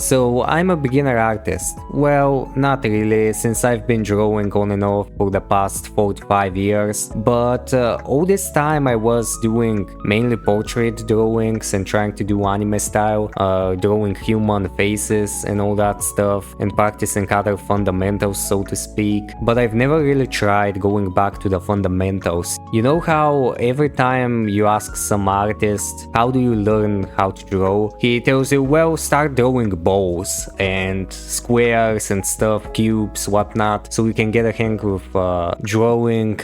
So I'm a beginner artist. Well, not really, since I've been drawing on and off for the past 4 to 5 years, but all this time I was doing mainly portrait drawings and trying to do anime style, drawing human faces and all that stuff, and practicing other fundamentals, so to speak, but I've never really tried going back to the fundamentals. You know how every time you ask some artist, how do you learn how to draw? He tells you, well, start drawing balls and squares and stuff, cubes, whatnot, so you can get a hang of drawing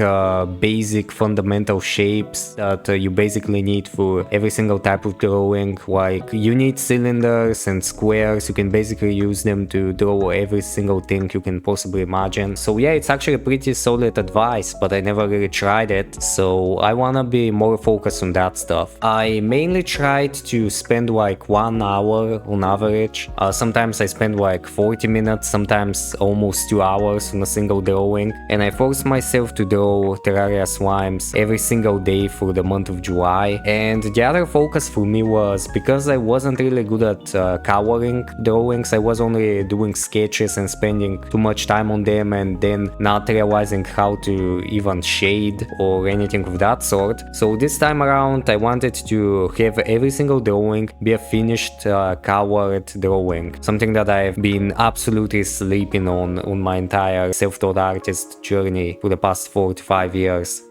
basic fundamental shapes that you basically need for every single type of drawing. Like, you need cylinders and squares, you can basically use them to draw every single thing you can possibly imagine. So yeah, it's actually pretty solid advice, but I never really tried it, so I wanna be more focused on that stuff. I mainly tried to spend like 1 hour on average. Sometimes I spend like 40 minutes, sometimes almost 2 hours on a single drawing, and I forced myself to draw Terraria slimes every single day for the month of July. And the other focus for me was, because I wasn't really good at coloring drawings, I was only doing sketches and spending too much time on them and then not realizing how to even shade or anything of that sort. So this time around I wanted to have every single drawing be a finished colored drawing, something that I've been absolutely sleeping on my entire self-taught artist journey for the past 4 to 5 years.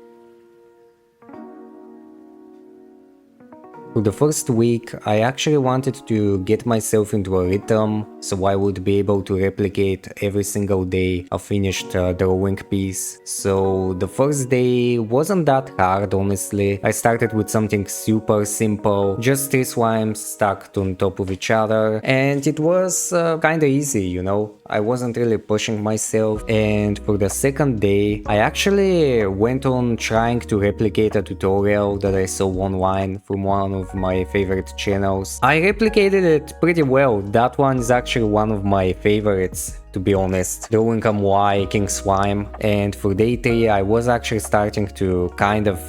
For the first week, I actually wanted to get myself into a rhythm, so I would be able to replicate every single day a finished drawing piece. So the first day wasn't that hard, honestly. I started with something super simple, just 3 slimes stacked on top of each other, and it was kinda easy, you know? I wasn't really pushing myself. And for the second day, I actually went on trying to replicate a tutorial that I saw online from one of my favorite channels. I replicated it pretty well. That one is actually one of my favorites, to be honest, drawing a Moai King Slime. And for day 3 I was actually starting to kind of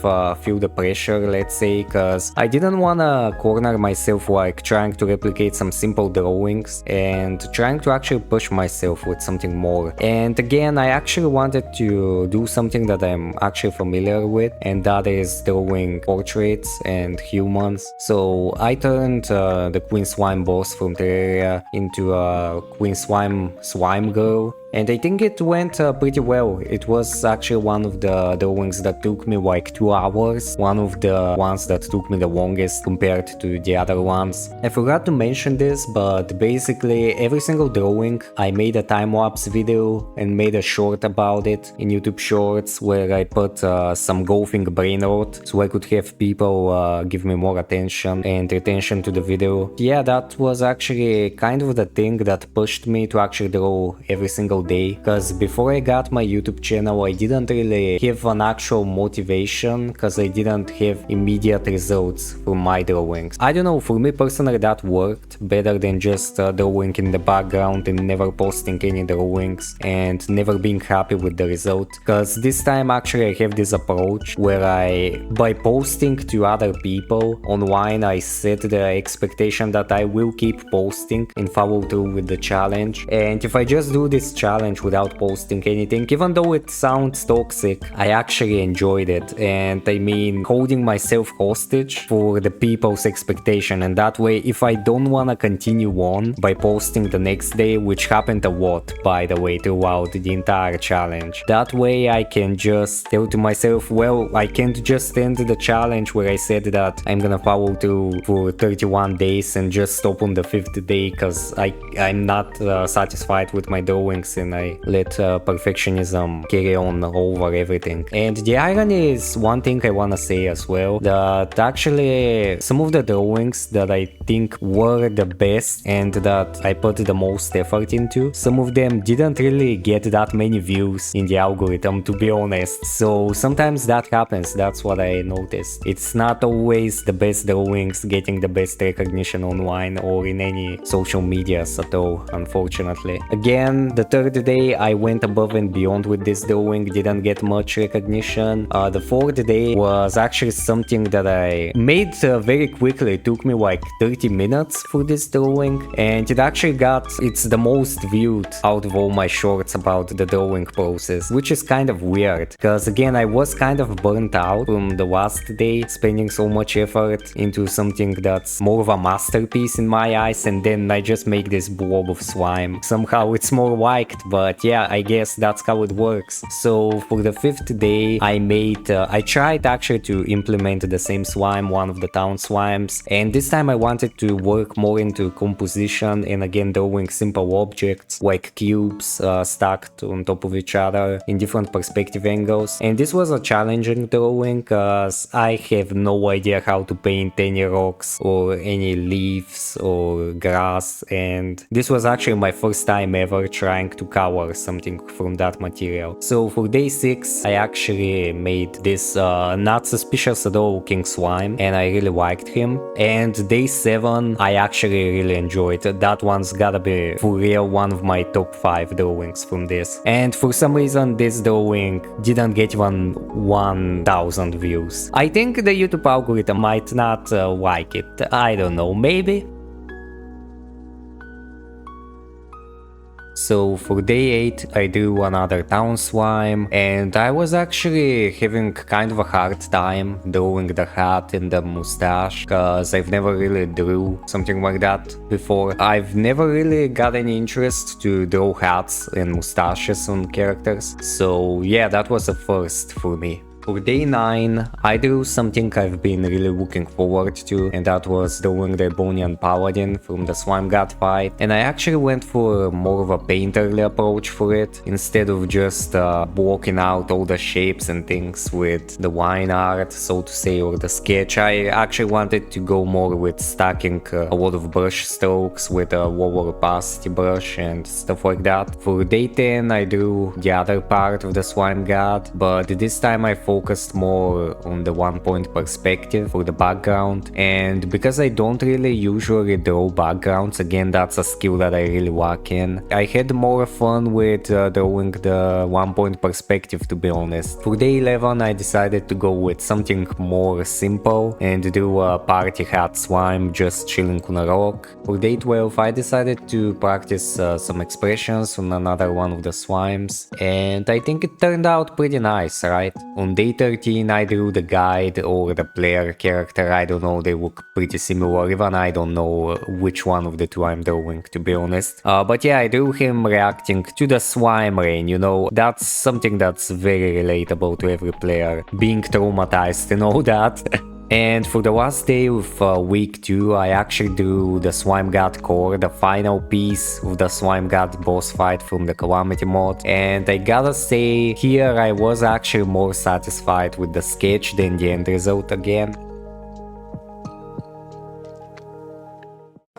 feel the pressure, let's say, cause I didn't wanna corner myself like trying to replicate some simple drawings and trying to actually push myself with something more. And again, I actually wanted to do something that I'm actually familiar with, and that is drawing portraits and humans. So I turned the Queen Slime boss from Terraria into a Queen Slime girl, and I think it went pretty well. It was actually one of the drawings that took me like 2 hours, one of the ones that took me the longest compared to the other ones. I forgot to mention this, but basically every single drawing I made a time-lapse video and made a short about it in YouTube Shorts, where I put some golfing brain rot so I could have people give me more attention and retention to the video. Yeah, that was actually kind of the thing that pushed me to actually draw every single day, because before I got my YouTube channel I didn't really have an actual motivation, because I didn't have immediate results from my drawings. I don't know, for me personally that worked better than just drawing in the background and never posting any drawings and never being happy with the result. Because this time actually I have this approach where by posting to other people online, I set the expectation that I will keep posting and follow through with the challenge. And if I just do this challenge without posting anything, even though it sounds toxic, I actually enjoyed it. And I mean, holding myself hostage for the people's expectation, and that way if I don't wanna continue on by posting the next day, which happened a lot by the way throughout the entire challenge, that way I can just tell to myself, well, I can't just end the challenge where I said that I'm gonna follow through for 31 days and just stop on the 5th day, because I'm not satisfied with my drawings and I let perfectionism carry on over everything. And the irony is one thing I wanna say as well, that actually some of the drawings that I think were the best and that I put the most effort into, some of them didn't really get that many views in the algorithm, to be honest. So sometimes that happens, that's what I noticed. It's not always the best drawings getting the best recognition online or in any social medias at all, unfortunately. Again, the third third day I went above and beyond with this drawing, didn't get much recognition. The fourth day was actually something that I made very quickly. It took me like 30 minutes for this drawing, and it actually got, it's the most viewed out of all my shorts about the drawing process, which is kind of weird, because again I was kind of burnt out from the last day, spending so much effort into something that's more of a masterpiece in my eyes, and then I just make this blob of slime. Somehow it's more liked, but yeah, I guess that's how it works. So for the fifth day I tried actually to implement the same slime, one of the town slimes, and this time I wanted to work more into composition and again drawing simple objects like cubes stacked on top of each other in different perspective angles. And this was a challenging drawing because I have no idea how to paint any rocks or any leaves or grass, and this was actually my first time ever trying to color something from that material. So for day 6 I actually made this not suspicious at all looking slime, and I really liked him. And day 7 I actually really enjoyed. That one's gotta be for real one of my top 5 drawings from this. And for some reason this drawing didn't get even 1000 views. I think the YouTube algorithm might not like it. I don't know, maybe? So for day 8 I drew another town slime, and I was actually having kind of a hard time drawing the hat and the mustache, cause I've never really drew something like that before. I've never really got any interest to draw hats and mustaches on characters, so yeah, that was a first for me. For day 9, I drew something I've been really looking forward to, and that was drawing the Ebonian Paladin from the Slime God fight. And I actually went for more of a painterly approach for it, instead of just blocking out all the shapes and things with the line art, so to say, or the sketch. I actually wanted to go more with stacking a lot of brush strokes with a lower opacity brush and stuff like that. For day 10, I drew the other part of the Slime God, but this time I focused more on the 1-point perspective for the background, and because I don't really usually draw backgrounds, again that's a skill that I really lack in, I had more fun with drawing the 1-point perspective, to be honest. For day 11 I decided to go with something more simple and do a party hat slime just chilling on a rock. For day 12 I decided to practice some expressions on another one of the slimes, and I think it turned out pretty nice, right? On day 13 I drew the guide or the player character, I don't know, they look pretty similar, even I don't know which one of the two I'm drawing, to be honest. But yeah, I drew him reacting to the slime rain, you know, that's something that's very relatable to every player, being traumatized and all that. And for the last day of week 2, I actually drew the Slime God core, the final piece of the Slime God boss fight from the Calamity mod. And I gotta say, here I was actually more satisfied with the sketch than the end result again.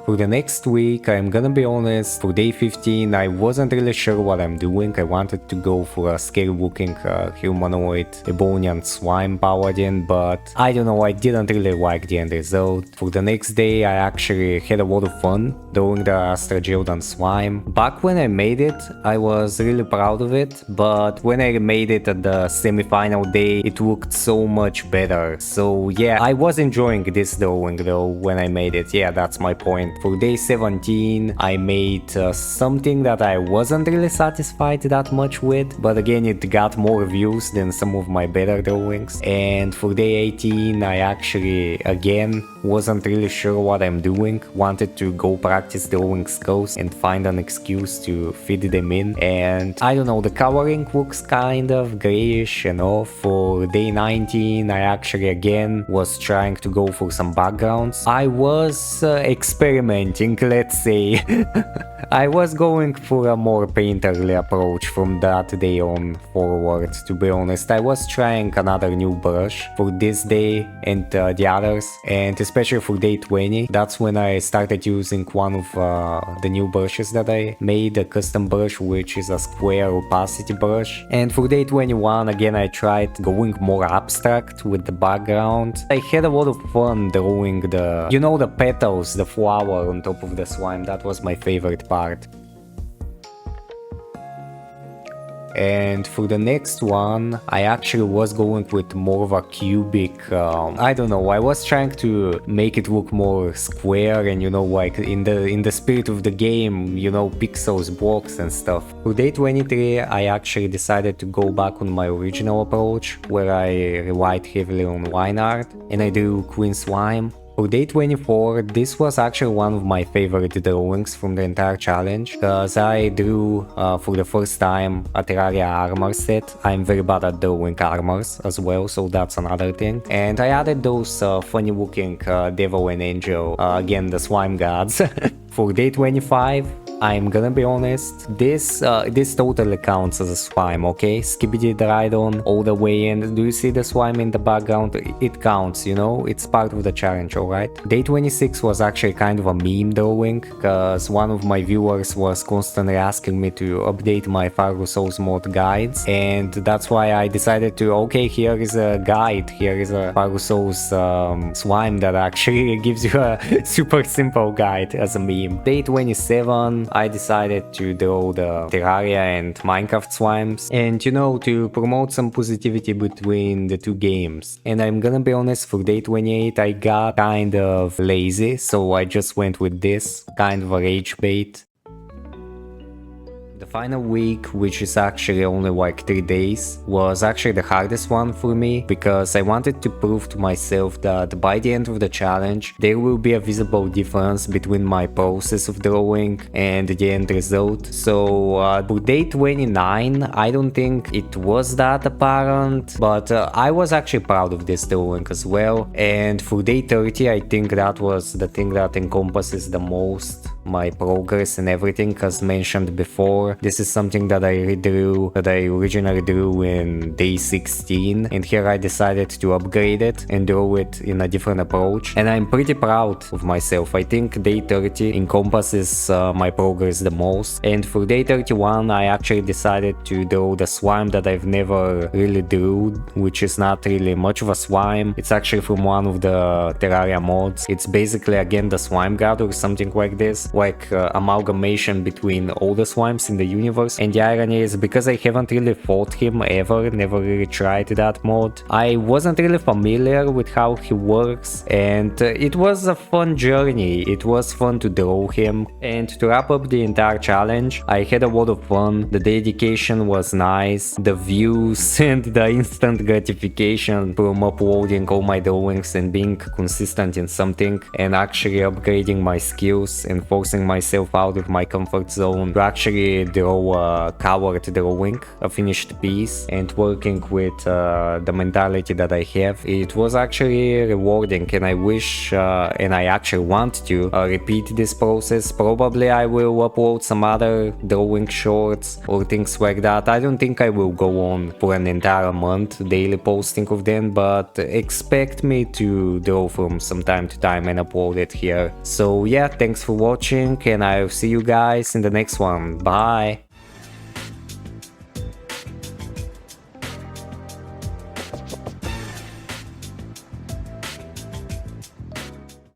For the next week, I'm gonna be honest, for day 15 I wasn't really sure what I'm doing. I wanted to go for a scary looking humanoid Ebonian slime paladin, but I don't know, I didn't really like the end result. For the next day I actually had a lot of fun drawing the Astrageodan slime. Back when I made it, I was really proud of it, but when I made it at the semi-final day, it looked so much better. So yeah, I was enjoying this drawing though when I made it, yeah, that's my point. For day 17, I made something that I wasn't really satisfied that much with, but again it got more views than some of my better drawings. And for day 18, I actually again wasn't really sure what I'm doing, wanted to go practice drawing skulls and find an excuse to fit them in, and I don't know, the coloring looks kind of grayish and off. For day 19, I actually again was trying to go for some backgrounds. I was experimenting, let's say. I was going for a more painterly approach from that day on forward, to be honest. I was trying another new brush for this day and the others, and especially for day 20, that's when I started using one of the new brushes that I made, a custom brush, which is a square opacity brush. And for day 21, again I tried going more abstract with the background. I had a lot of fun drawing the, you know, the petals, the flower on top of the slime. That was my favorite part. And for the next one, I actually was going with more of a cubic, I don't know, I was trying to make it look more square and, you know, like in the spirit of the game, you know, pixels, blocks and stuff. For day 23, I actually decided to go back on my original approach, where I relied heavily on line art, and I drew Queen Slime. For day 24, this was actually one of my favorite drawings from the entire challenge, cause I drew for the first time a Terraria armor set. I'm very bad at drawing armors as well, so that's another thing. And I added those funny looking devil and angel, again the slime gods. For day 25, I'm gonna be honest, this totally counts as a slime, okay? Skibidi Dryden all the way in. Do you see the slime in the background? It counts, you know? It's part of the challenge, alright? Day 26 was actually kind of a meme drawing, cause one of my viewers was constantly asking me to update my Fargo Souls mod guides, and that's why I decided to, okay, here is a guide, here is a Fargo Souls slime that actually gives you a super simple guide as a meme. Day 27, I decided to draw the Terraria and Minecraft slimes, and you know, to promote some positivity between the two games. And I'm gonna be honest, for day 28 I got kind of lazy, so I just went with this, kind of a rage bait. The final week, which is actually only like 3 days, was actually the hardest one for me, because I wanted to prove to myself that by the end of the challenge there will be a visible difference between my process of drawing and the end result. So for day 29 I don't think it was that apparent, but I was actually proud of this drawing as well. And for day 30 I think that was the thing that encompasses the most my progress and everything, as mentioned before. This is something that I redrew, that I originally drew in day 16, and here I decided to upgrade it and draw it in a different approach, and I'm pretty proud of myself. I think day 30 encompasses my progress the most. And for day 31 I actually decided to draw the slime that I've never really drew, which is not really much of a slime. It's actually from one of the Terraria mods. It's basically again the slime god or something like this, like amalgamation between all the slimes in the universe. And the irony is, because I haven't really fought him ever, never really tried that mod, I wasn't really familiar with how he works, and it was a fun journey. It was fun to draw him. And to wrap up the entire challenge, I had a lot of fun. The dedication was nice, the views and the instant gratification from uploading all my drawings and being consistent in something and actually upgrading my skills and forcing myself out of my comfort zone to actually draw a colored drawing, a finished piece, and working with the mentality that I have. It was actually rewarding, and I wish and I actually want to repeat this process. Probably I will upload some other drawing shorts or things like that. I don't think I will go on for an entire month daily posting of them, but expect me to draw from some time to time and upload it here. So yeah, thanks for watching, and I'll see you guys in the next one. Bye!